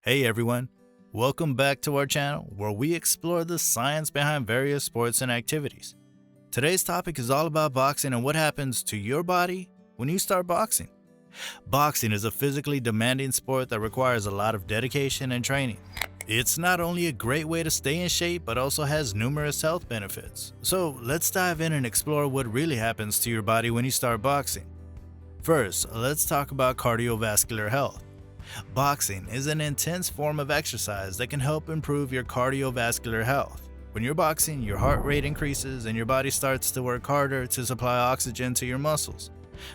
Hey everyone, welcome back to our channel where we explore the science behind various sports and activities. Today's topic is all about boxing and what happens to your body when you start boxing. Boxing is a physically demanding sport that requires a lot of dedication and training. It's not only a great way to stay in shape but also has numerous health benefits. So let's dive in and explore what really happens to your body when you start boxing. First, let's talk about cardiovascular health. Boxing is an intense form of exercise that can help improve your cardiovascular health. When you're boxing, your heart rate increases and your body starts to work harder to supply oxygen to your muscles.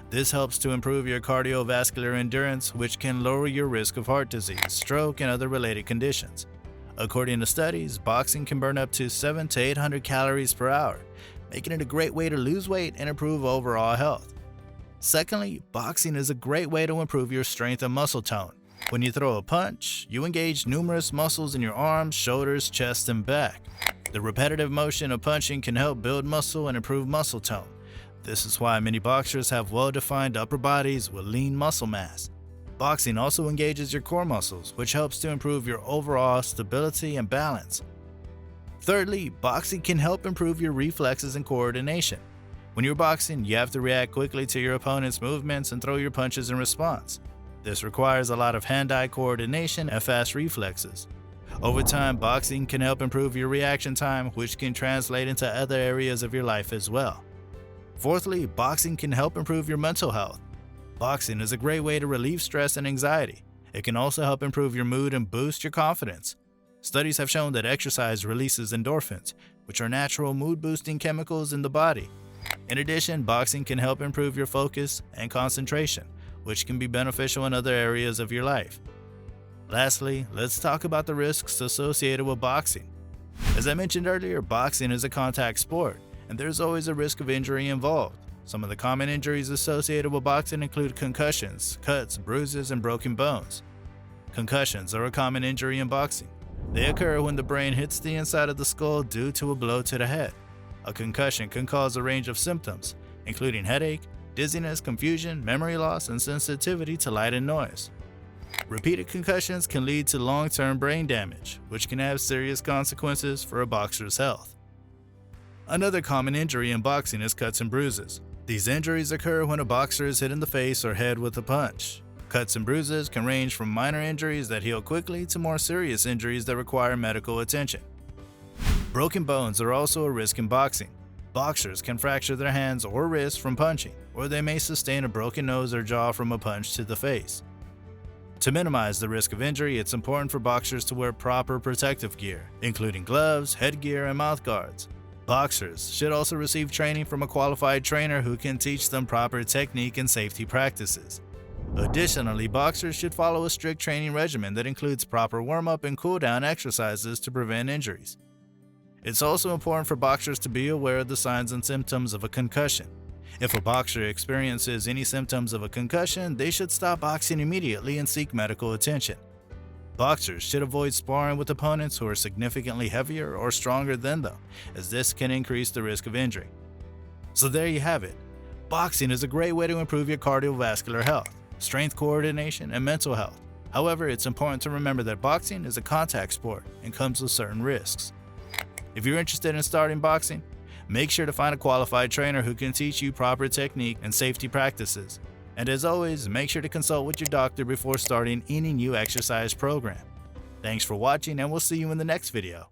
This helps to improve your cardiovascular endurance, which can lower your risk of heart disease, stroke, and other related conditions. According to studies, boxing can burn up to 700 to 800 calories per hour, making it a great way to lose weight and improve overall health. Secondly, boxing is a great way to improve your strength and muscle tone. When you throw a punch, you engage numerous muscles in your arms, shoulders, chest, and back. The repetitive motion of punching can help build muscle and improve muscle tone. This is why many boxers have well-defined upper bodies with lean muscle mass. Boxing also engages your core muscles, which helps to improve your overall stability and balance. Thirdly, boxing can help improve your reflexes and coordination. When you're boxing, you have to react quickly to your opponent's movements and throw your punches in response. This requires a lot of hand-eye coordination and fast reflexes. Over time, boxing can help improve your reaction time, which can translate into other areas of your life as well. Fourthly, boxing can help improve your mental health. Boxing is a great way to relieve stress and anxiety. It can also help improve your mood and boost your confidence. Studies have shown that exercise releases endorphins, which are natural mood-boosting chemicals in the body. In addition, boxing can help improve your focus and concentration, which can be beneficial in other areas of your life. Lastly, let's talk about the risks associated with boxing. As I mentioned earlier, boxing is a contact sport, and there's always a risk of injury involved. Some of the common injuries associated with boxing include concussions, cuts, bruises, and broken bones. Concussions are a common injury in boxing. They occur when the brain hits the inside of the skull due to a blow to the head. A concussion can cause a range of symptoms, including headache, dizziness, confusion, memory loss, and sensitivity to light and noise. Repeated concussions can lead to long-term brain damage, which can have serious consequences for a boxer's health. Another common injury in boxing is cuts and bruises. These injuries occur when a boxer is hit in the face or head with a punch. Cuts and bruises can range from minor injuries that heal quickly to more serious injuries that require medical attention. Broken bones are also a risk in boxing. Boxers can fracture their hands or wrists from punching, or they may sustain a broken nose or jaw from a punch to the face. To minimize the risk of injury, it's important for boxers to wear proper protective gear, including gloves, headgear, and mouth guards. Boxers should also receive training from a qualified trainer who can teach them proper technique and safety practices. Additionally, boxers should follow a strict training regimen that includes proper warm-up and cool-down exercises to prevent injuries. It's also important for boxers to be aware of the signs and symptoms of a concussion. If a boxer experiences any symptoms of a concussion, they should stop boxing immediately and seek medical attention. Boxers should avoid sparring with opponents who are significantly heavier or stronger than them, as this can increase the risk of injury. So there you have it. Boxing is a great way to improve your cardiovascular health, strength coordination, and mental health. However, it's important to remember that boxing is a contact sport and comes with certain risks. If you're interested in starting boxing, make sure to find a qualified trainer who can teach you proper technique and safety practices. And as always, make sure to consult with your doctor before starting any new exercise program. Thanks for watching, and we'll see you in the next video.